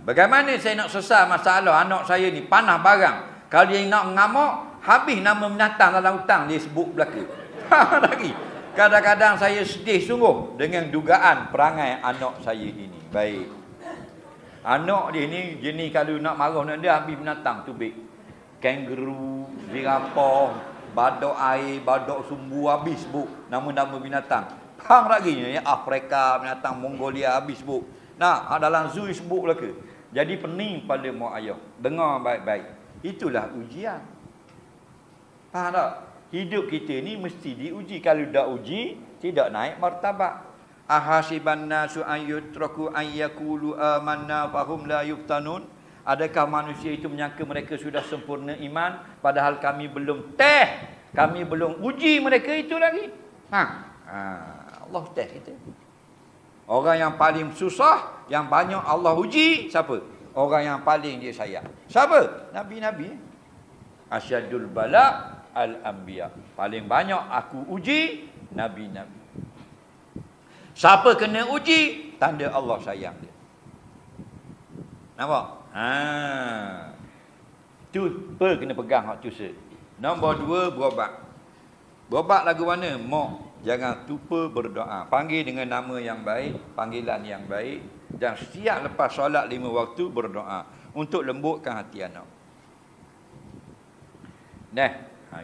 Bagaimana saya nak selesai masalah anak saya ni panah barang. Kalau dia nak mengamuk, habis nama binatang dalam hutang dia sebut belaka. Lagi. Kadang-kadang saya sedih sungguh dengan dugaan perangai anak saya ini. Baik. Anak dia ni jenis kalau nak marah nak dia habis binatang tubik. Kangaroo, zirafah, badak air, badak sumbu habis sebut nama-nama binatang. Hang lagi ni Afrika, binatang Mongolia habis sebut. Nah, dalam zoo sebut belaka. Jadi pening pada mak ayah. Dengar baik-baik. Itulah ujian. Faham tak? Hidup kita ni mesti diuji. Kalau tak uji, tidak naik martabat. Ahasiban nasu ayyutraku ayyakulu amanna fahum la yuftanun. Adakah manusia itu menyangka mereka sudah sempurna iman, padahal kami belum kami belum uji mereka itu lagi. Allah test kita. Orang yang paling susah, yang banyak Allah uji, siapa? Orang yang paling dia sayang. Siapa? Nabi-nabi. Asyadul bala al-anbiya. Paling banyak aku uji nabi-nabi. Siapa kena uji, tanda Allah sayang dia. Nampak? Tu kena pegang hak tu se. Nombor 2, berobat. Berobat lagu mana? Mak, jangan lupa berdoa. Panggil dengan nama yang baik, panggilan yang baik, dan setiap lepas solat 5 waktu berdoa untuk lembutkan hati anak.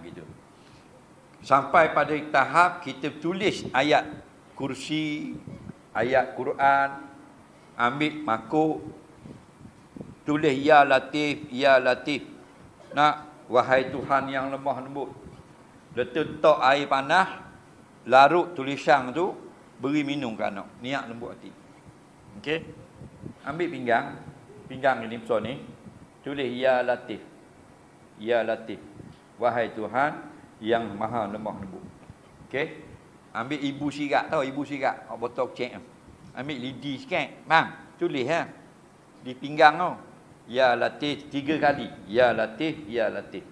Gitu. Sampai pada tahap kita tulis ayat kursi, ayat Quran, ambil makuk, tulis ya latif, ya latif. Nak, wahai Tuhan yang lemah lembut. Letak air panas, larut tulisan tu, beri minum ke anak. Niat lembut hati. Okey? Ambil pinggang ni besar ni, tulis ya latif. Ya latif. Wahai Tuhan yang maha lemah lembut. Okey? Ambil ibu sirat, tahu ibu sirat, botol cek. Ambil lidi sikit, bang, tulis di pinggang tu. Ya Latif 3 kali. Ya Latif, Ya Latif.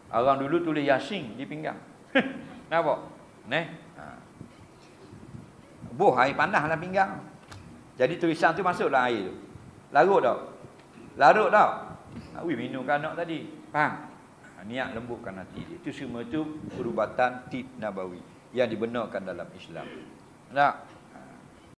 Orang dulu tulis Yasin di pinggang. Nampak? Buh air panas dalam pinggang. Jadi tulisan tu masuk dalam air tu. Larut tak? Larut tak? Minum ke anak tadi. Faham? Niat lembutkan hati dia. Itu semua tu perubatan tip nabawi yang dibenarkan dalam Islam. Tak?